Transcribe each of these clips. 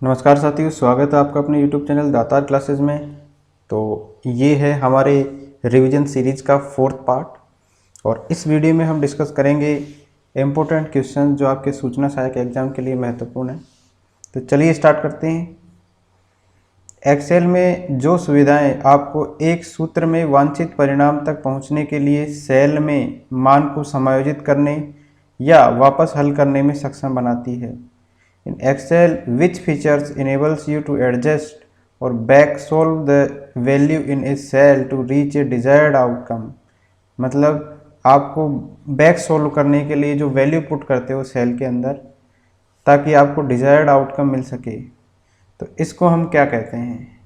नमस्कार साथियों, स्वागत है आपका अपने YouTube चैनल दातार क्लासेस में। तो ये है हमारे रिवीजन सीरीज का 4th पार्ट और इस वीडियो में हम डिस्कस करेंगे इम्पोर्टेंट क्वेश्चन जो आपके सूचना सहायक एग्जाम के लिए महत्वपूर्ण है। तो चलिए स्टार्ट करते हैं। एक्सेल में जो सुविधाएं आपको एक सूत्र में वांछित परिणाम तक पहुंचने के लिए सेल में मान को समायोजित करने या वापस हल करने में सक्षम बनाती है। In Excel, which features enables you to adjust or back solve the value in a cell to reach a desired outcome। मतलब आपको बैक सोल्व करने के लिए जो वैल्यू पुट करते हो सेल के अंदर ताकि आपको डिजायर्ड आउटकम मिल सके, तो इसको हम क्या कहते हैं?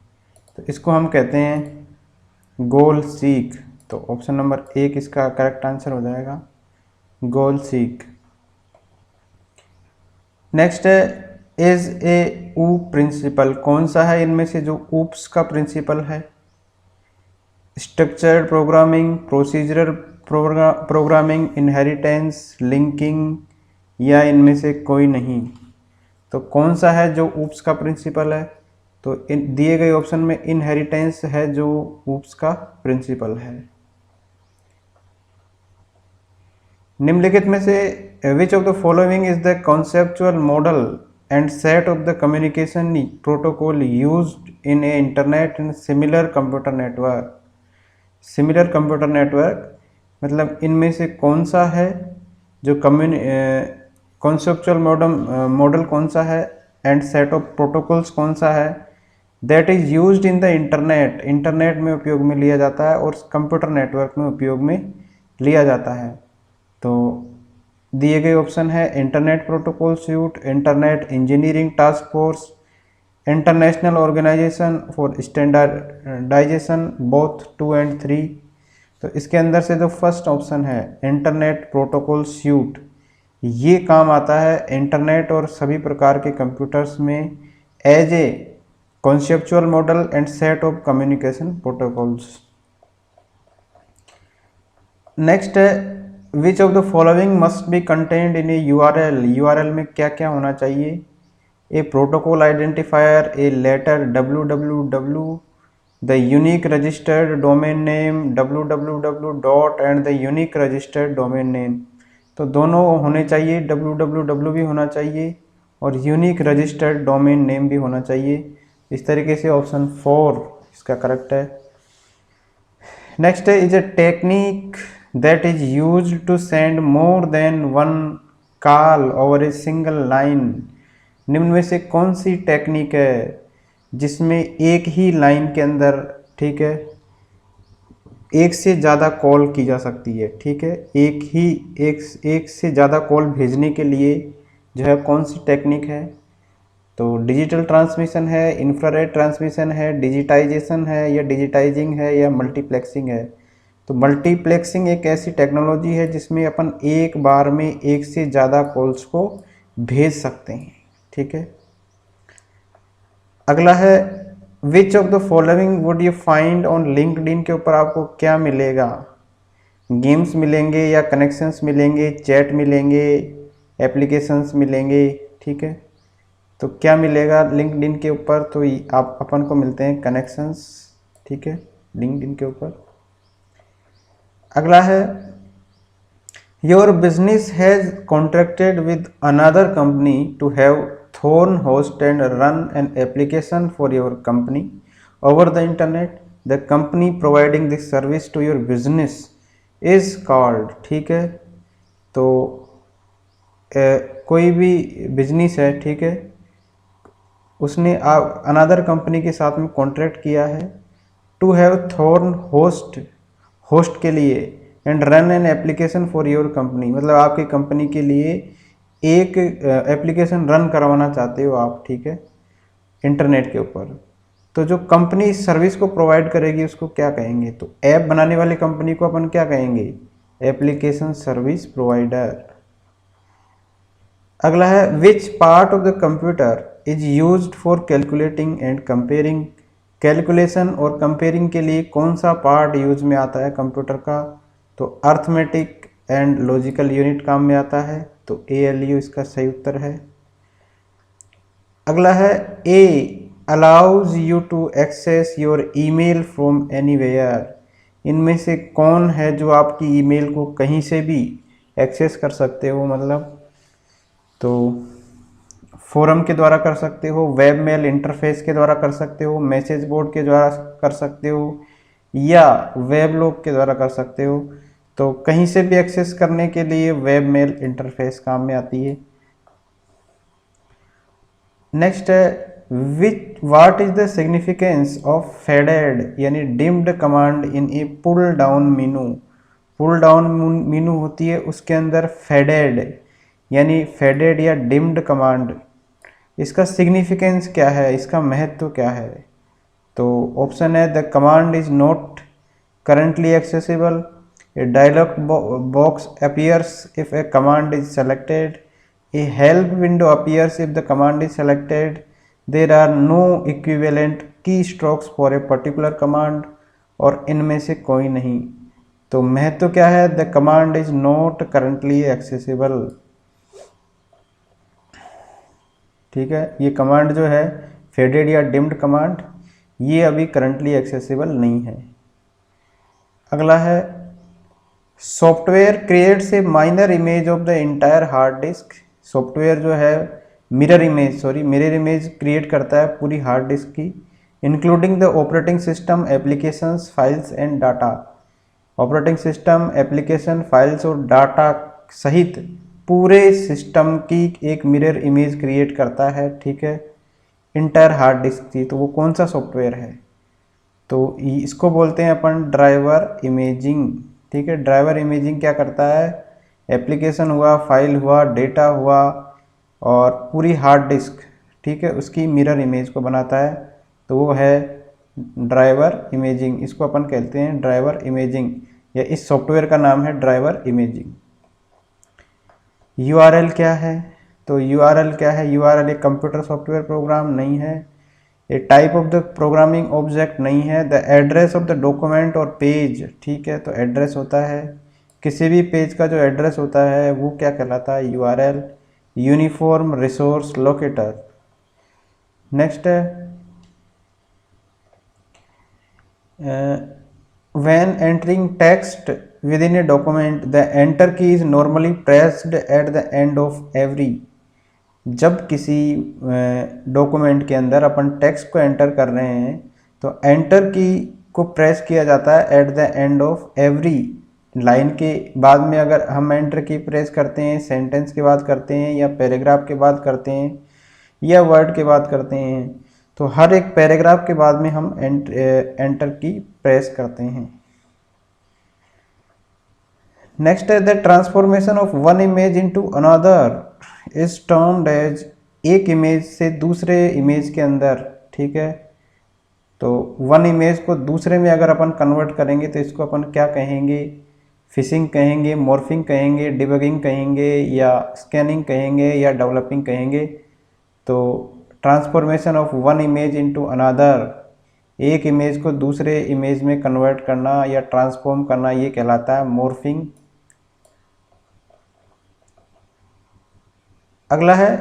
तो इसको हम कहते हैं गोल सीक। तो ऑप्शन नंबर 1 इसका करेक्ट आंसर हो जाएगा, गोल सीक। नेक्स्ट है इज ए ऊप प्रिंसिपल। कौन सा है इनमें से जो ऊप्स का प्रिंसिपल है? Structured programming, procedural programming, inheritance, linking, या इनमें से कोई नहीं। तो कौन सा है जो ऊप्स का प्रिंसिपल है? तो दिए गए ऑप्शन में इनहेरिटेंस है जो ऊप्स का प्रिंसिपल है। निम्नलिखित में से विच of the following is the conceptual model and set of the communication protocol used in a internet and similar computer network। similar computer network मतलब इनमें से कौन सा है जो conceptual मॉडल कौन सा है and set of protocols कौन सा है that is used in the internet में उपयोग में लिया जाता है और कंप्यूटर नेटवर्क में उपयोग में लिया जाता है। तो दिए गए ऑप्शन है internet protocol suite, internet engineering task force, international organisation for standardisation, both 2 और 3। तो इसके अंदर से जो फर्स्ट ऑप्शन है इंटरनेट प्रोटोकॉल सूट, ये काम आता है इंटरनेट और सभी प्रकार के कंप्यूटर्स में as a conceptual model and set of communication protocols. Next है which of the following must be content in a URL। URL में क्या क्या होना चाहिए? A protocol identifier, a letter www, the unique registered domain name www dot and the unique registered domain name. तो दोनों होने चाहिए, www भी होना चाहिए और यूनिक रजिस्टर्ड डोमेन नेम भी होना चाहिए। इस तरीके से ऑप्शन 4 इसका करेक्ट है। नेक्स्ट है is a technique that is used to send more than one call over a single line। निम्न में से कौन सी टेक्निक है जिसमें एक ही लाइन के अंदर, ठीक है, एक से ज़्यादा कॉल की जा सकती है, ठीक है, एक से ज़्यादा कॉल भेजने के लिए जो है कौन सी टेक्निक है? तो डिजिटल ट्रांसमिशन है, इंफ्रारेड ट्रांसमिशन है, डिजिटाइजेशन है, या डिजिटाइजिंग है, या मल्टीप्लेक्सिंग है। तो मल्टीप्लेक्सिंग एक ऐसी टेक्नोलॉजी है जिसमें अपन एक बार में एक से ज़्यादा कॉल्स को भेज सकते हैं, ठीक है। अगला है which of the following would you find on LinkedIn के ऊपर आपको क्या मिलेगा? गेम्स मिलेंगे, या कनेक्शंस मिलेंगे, चैट मिलेंगे, एप्लीकेशंस मिलेंगे, ठीक है। तो क्या मिलेगा लिंक्डइन के ऊपर? तो आप अपन को मिलते हैं कनेक्शंस, ठीक है, लिंक्डइन के ऊपर। अगला है your business has contracted with another company to have thorn host and run an application for your company over the internet. The company providing this service to your business is called, ठीक है। तो कोई भी business है, ठीक है, उसने another company के साथ में कॉन्ट्रैक्ट किया है टू हैव थॉर्न होस्ट के लिए and run an application for your company, मतलब आपकी कंपनी के लिए एक एप्लीकेशन रन करवाना चाहते हो आप, ठीक है, इंटरनेट के ऊपर। तो जो कंपनी इस सर्विस को प्रोवाइड करेगी उसको क्या कहेंगे? तो ऐप बनाने वाली कंपनी को अपन क्या कहेंगे? Application service provider. अगला है which part of the computer is used for calculating and comparing. Calculation और कंपेयरिंग के लिए कौन सा पार्ट यूज में आता है कंप्यूटर का? तो अर्थमेटिक एंड लॉजिकल यूनिट काम में आता है, तो ALU इसका सही उत्तर है। अगला है a allows you to access your email from anywhere. इनमें से कौन है जो आपकी ईमेल को कहीं से भी एक्सेस कर सकते हो, मतलब तो फोरम के द्वारा कर सकते हो, वेब मेल इंटरफेस के द्वारा कर सकते हो, मैसेज बोर्ड के द्वारा कर सकते हो, या वेब लॉग के द्वारा कर सकते हो। तो कहीं से भी एक्सेस करने के लिए वेब मेल इंटरफेस काम में आती है। नेक्स्ट है which what is the significance of faded यानी dimmed command in a pull down menu. Pull down menu होती है, उसके अंदर फेडेड यानी फेडेड या डिम्ड कमांड, इसका सिग्निफिकेंस क्या है, इसका महत्व क्या है। तो ऑप्शन है the command is not currently accessible, a dialog box appears if a command is selected, a help window appears if the command is selected, there are no equivalent key strokes for a particular command, और इनमें से कोई नहीं। तो महत्व क्या है, the command is not currently accessible. ठीक है, ये कमांड जो है फेडेड या डिम्ड कमांड, ये अभी करंटली एक्सेसिबल नहीं है। अगला है software creates a minor image of the entire hard disk. Software जो है मिरर इमेज क्रिएट करता है पूरी हार्ड डिस्क की, including the operating system, applications, files and data. Operating system, application, files और डाटा सहित पूरे सिस्टम की एक मिरर इमेज क्रिएट करता है। ठीक है, इंटायर हार्ड डिस्क की। तो वो कौन सा सॉफ्टवेयर है, तो इसको बोलते हैं अपन ड्राइवर इमेजिंग। ठीक है, ड्राइवर इमेजिंग क्या करता है, एप्लीकेशन हुआ, फाइल हुआ, डेटा हुआ और पूरी हार्ड डिस्क, ठीक है, उसकी मिरर इमेज को बनाता है। तो वो है ड्राइवर इमेजिंग, इसको अपन कहते हैं ड्राइवर इमेजिंग, या इस सॉफ्टवेयर का नाम है ड्राइवर इमेजिंग। URL क्या है, तो URL क्या है, URL एक कंप्यूटर सॉफ्टवेयर प्रोग्राम नहीं है, a type of the programming object नहीं है, the address of the document और पेज। ठीक है, तो एड्रेस होता है किसी भी पेज का जो एड्रेस होता है वो क्या कहलाता है, URL, uniform resource locator. Next है when entering text within a document the enter key is normally pressed at the end of every। जब किसी डॉक्यूमेंट के अंदर अपन टेक्स्ट को एंटर कर रहे हैं तो एंटर की को प्रेस किया जाता है at the end of every line के बाद में। अगर हम एंटर की प्रेस करते हैं सेंटेंस के बाद करते हैं, या पैराग्राफ के बाद करते हैं, या वर्ड के बाद करते हैं, तो हर एक पैराग्राफ के बाद में हम एंटर की प्रेस करते हैं। नेक्स्ट है the transformation of one image into another is termed as. एक इमेज से दूसरे इमेज के अंदर, ठीक है, तो वन इमेज को दूसरे में अगर अपन कन्वर्ट करेंगे तो इसको अपन क्या कहेंगे, फिशिंग कहेंगे, मॉर्फिंग कहेंगे, डिबगिंग कहेंगे, या स्कैनिंग कहेंगे, या डेवलपिंग कहेंगे। तो transformation of one image into another, एक इमेज को दूसरे इमेज में कन्वर्ट करना या ट्रांसफॉर्म करना, ये कहलाता है मॉर्फिंग। अगला है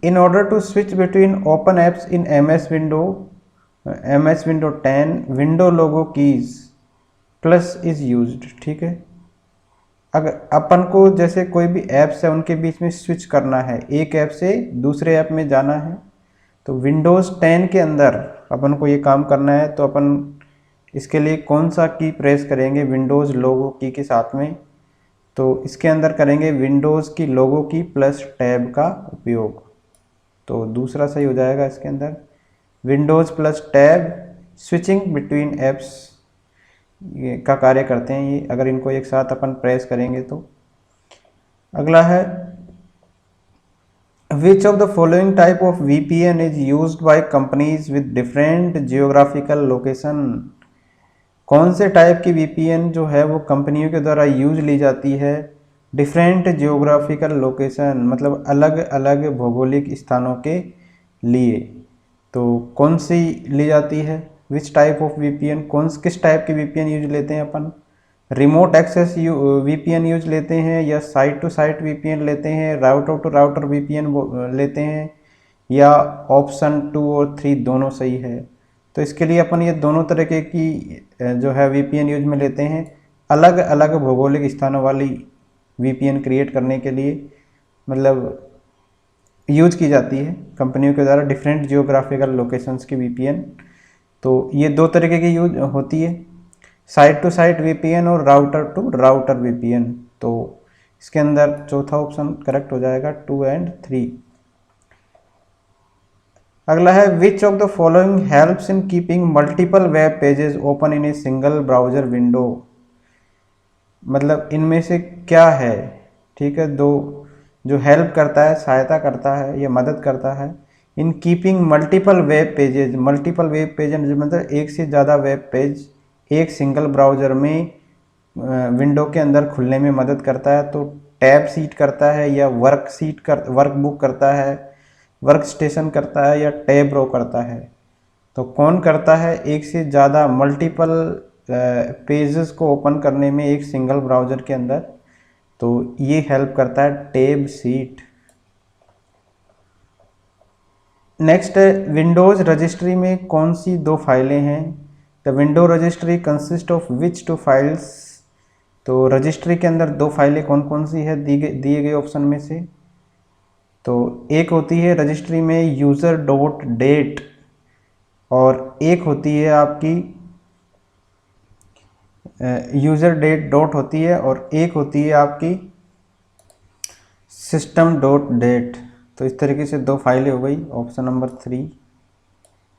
in order to switch between open apps in MS window 10 window logo keys plus is used. ठीक है, अगर अपन को जैसे कोई भी ऐप्स है उनके बीच में स्विच करना है, एक ऐप से दूसरे ऐप में जाना है, तो विंडोज़ 10 के अंदर अपन को ये काम करना है, तो अपन इसके लिए कौन सा की प्रेस करेंगे, विंडोज़ लोगो की के साथ में। तो इसके अंदर करेंगे विंडोज़ की लोगो की प्लस टैब का उपयोग, तो दूसरा सही हो जाएगा। इसके अंदर Windows plus tab switching between apps का कार्य करते हैं ये, अगर इनको एक साथ अपन प्रेस करेंगे तो। अगला है Which of the following type of VPN is used by companies with different geographical location? कौन से टाइप की VPN जो है वो कंपनियों के द्वारा यूज ली जाती है डिफरेंट जियोग्राफिकल लोकेशन, मतलब अलग अलग भौगोलिक स्थानों के लिए। तो कौन सी ली जाती है, विच टाइप ऑफ VPN, किस टाइप की VPN यूज लेते हैं अपन, रिमोट एक्सेस VPN यूज लेते हैं, या साइट टू साइट VPN लेते हैं, राउटर टू राउटर VPN लेते हैं, या ऑप्शन 2 और 3 दोनों सही है। तो इसके लिए अपन ये दोनों तरीके की जो है वीपीएन यूज में लेते हैं। अलग अलग भौगोलिक स्थानों वाली वीपीएन क्रिएट करने के लिए मतलब यूज की जाती है कंपनियों के द्वारा, डिफरेंट जियोग्राफिकल लोकेशंस की वीपीएन। तो ये दो तरीके की यूज होती है, साइट टू साइट वीपीएन और राउटर टू राउटर वीपीएन। तो इसके अंदर चौथा ऑप्शन करेक्ट हो जाएगा, 2 एंड 3। अगला है which of the following helps in keeping multiple web pages open in a single browser window. मतलब इनमें से क्या है, ठीक है, दो जो हेल्प करता है, सहायता करता है या मदद करता है in keeping multiple web pages. Multiple web page मतलब एक से ज़्यादा वेब पेज एक सिंगल ब्राउज़र में विंडो के अंदर खुलने में मदद करता है। तो टैब सीट करता है या वर्क बुक करता है, वर्क स्टेशन करता है या टैब रो करता है। तो कौन करता है एक से ज़्यादा मल्टीपल पेजेस को ओपन करने में एक सिंगल ब्राउज़र के अंदर, तो ये हेल्प करता है टैब सीट। नेक्स्ट है विंडोज़ रजिस्ट्री में कौन सी दो फाइलें हैं। The window registry consist of which two files. तो रजिस्ट्री के अंदर दो फाइलें कौन कौन सी है दिए गए ऑप्शन में से। तो एक होती है रजिस्ट्री में यूज़र डॉट डेट और एक होती है आपकी यूज़र डेट डॉट होती है और एक होती है आपकी सिस्टम डॉट डेट। तो इस तरीके से दो फाइलें हो गई, option number 3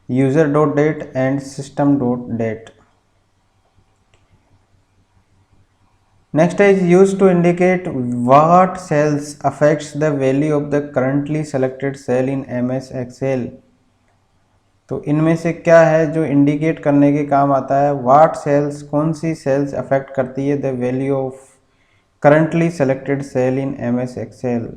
user dot dat and system dot dat. Next is use to indicate what cells affects the value of the currently selected cell in MS Excel. तो इनमें से क्या है जो इंडिकेट करने के काम आता है, व्हाट सेल्स, कौन सी सेल्स अफेक्ट करती है the value of currently selected cell in MS Excel.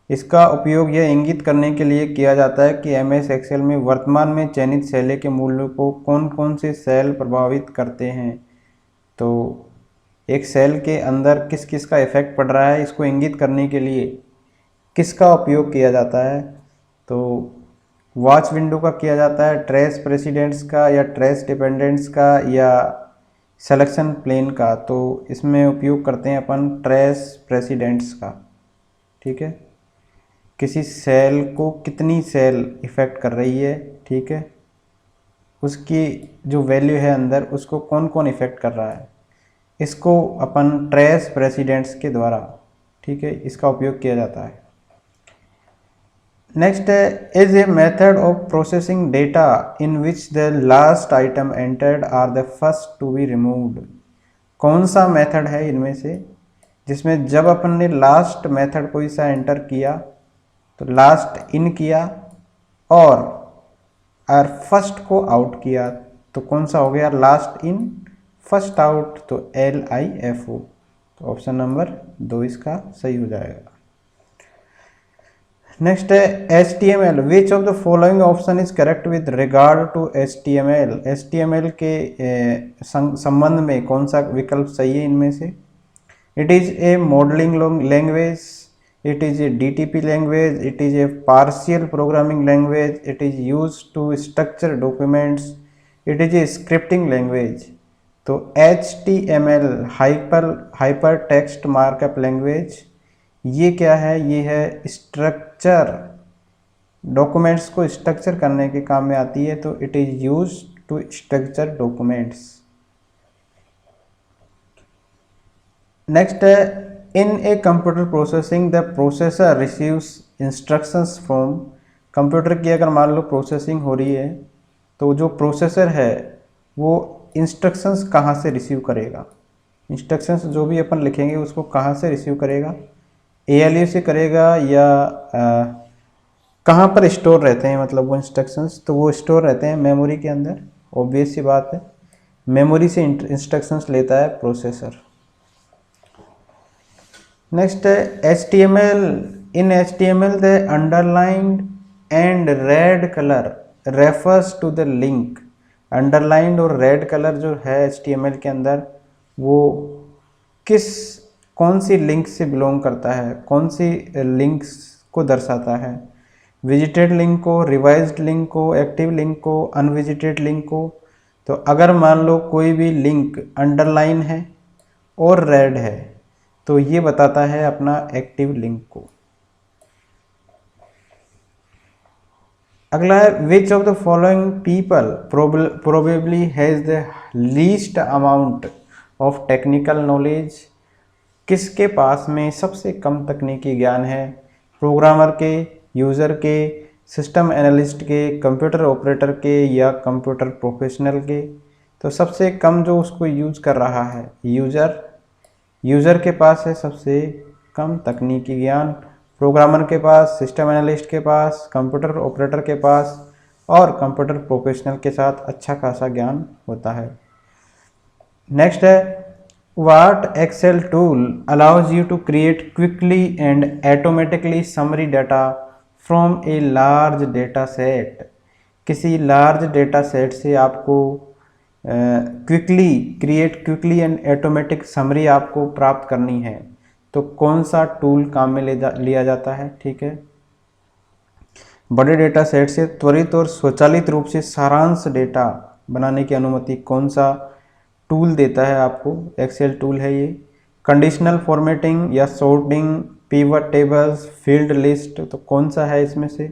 इसका उपयोग यह इंगित करने के लिए किया जाता है कि एमएस एक्सेल में वर्तमान में चयनित सेल के मूल्य को कौन कौन से सेल प्रभावित करते हैं। तो एक सेल के अंदर किस किस का इफेक्ट पड़ रहा है, इसको इंगित करने के लिए किसका उपयोग किया जाता है। तो वॉच विंडो का किया जाता है, ट्रेस प्रेसिडेंट्स का या ट्रेस डिपेंडेंट्स का या सिलेक्शन प्लेन का। तो इसमें उपयोग करते हैं अपन ट्रेस प्रेसिडेंट्स का, ठीक है। किसी सेल को कितनी सेल इफेक्ट कर रही है, ठीक है, उसकी जो वैल्यू है अंदर उसको कौन कौन इफेक्ट कर रहा है, इसको अपन ट्रेस प्रेसिडेंट्स के द्वारा, ठीक है, इसका उपयोग किया जाता है। नेक्स्ट है is a method of processing data in which the last item entered are the first to be removed. कौन सा मेथड है इनमें से जिसमें जब अपन ने लास्ट मेथड कोई सा एंटर किया तो लास्ट इन किया और फर्स्ट को आउट किया, तो कौन सा हो गया, लास्ट इन फर्स्ट आउट, तो LIFO। तो ऑप्शन नंबर 2 इसका सही हो जाएगा। नेक्स्ट है HTML, which of the following option is correct with regard to HTML। HTML के संबंध में कौन सा विकल्प सही है इनमें से। It is a modelling language, it is a DTP language, it is a partial programming language, it is used to structure documents, it is a scripting language। तो HTML hyper text markup language ये क्या है, ये है structure, documents को structure करने के काम में आती है। तो it is use to structure documents. Next है in a computer processing the processor receives instructions from. Computer की अगर मान लो प्रोसेसिंग हो रही है तो जो प्रोसेसर है वो इंस्ट्रक्शंस कहाँ से रिसीव करेगा, इंस्ट्रक्शंस जो भी अपन लिखेंगे उसको कहाँ से रिसीव करेगा, ALU से करेगा या कहाँ पर स्टोर रहते हैं, मतलब वो इंस्ट्रक्शंस तो वो स्टोर रहते हैं मेमोरी के अंदर। ऑब्वियस सी बात है, मेमोरी से इंस्ट्रक्शंस लेता है प्रोसेसर। नेक्स्ट है HTML, in HTML the underlined and red colour refers to the link. Underlined और रेड कलर जो है HTML के अंदर वो कौन सी लिंक से बिलोंग करता है, कौन सी लिंक्स को दर्शाता है। विजिटेड लिंक को, रिवाइज्ड लिंक को, एक्टिव लिंक को, अनविजिटेड लिंक को। तो अगर मान लो कोई भी लिंक अंडरलाइन है और रेड है तो ये बताता है अपना एक्टिव लिंक को। अगला है which of the following people probably has the least amount of technical knowledge. किसके पास में सबसे कम तकनीकी ज्ञान है? प्रोग्रामर के, यूज़र के, सिस्टम एनालिस्ट के, कंप्यूटर ऑपरेटर के या कंप्यूटर प्रोफेशनल के। तो सबसे कम जो उसको यूज़ कर रहा है यूज़र के पास है सबसे कम तकनीकी ज्ञान, प्रोग्रामर के पास, सिस्टम एनालिस्ट के पास, कंप्यूटर ऑपरेटर के पास और कंप्यूटर प्रोफेशनल के साथ अच्छा खासा ज्ञान होता है। नेक्स्ट है what Excel tool allows you to create quickly and automatically summary data from a large data set. किसी लार्ज डेटा सेट से आपको क्विकली एंड ऑटोमेटिक समरी आपको प्राप्त करनी है तो कौन सा टूल काम में लिया जाता है? ठीक है, बड़े डेटा सेट से त्वरित और स्वचालित रूप से सारांश डेटा बनाने की अनुमति कौन सा टूल देता है आपको? एक्सेल टूल है ये। कंडीशनल फॉर्मेटिंग या sorting, pivot tables, field list, तो कौन सा है इसमें से?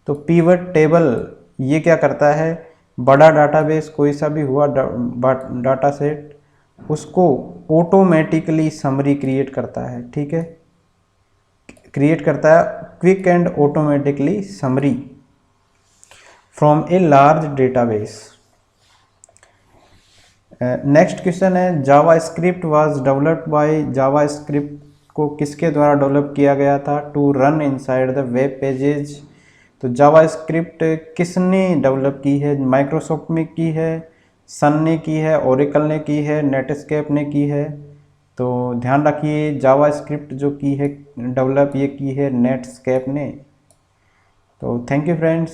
तो पिवट टेबल ये क्या करता है, बड़ा डाटाबेस कोई सा भी हुआ डाटा सेट उसको ऑटोमेटिकली समरी क्रिएट करता है। ठीक है, क्रिएट करता है quick and automatically summary from a large database. Next question है JavaScript was developed by, JavaScript को किसके द्वारा डेवलप किया गया था? To run inside the web pages. तो जावा स्क्रिप्ट किसने डेवलप की है? माइक्रोसॉफ्ट ने की है, सन ने की है, ओरेकल ने की है, नेटस्केप ने की है। तो ध्यान रखिए जावा स्क्रिप्ट जो की है डेवलप ये की है नेटस्केप ने। तो थैंक यू फ्रेंड्स।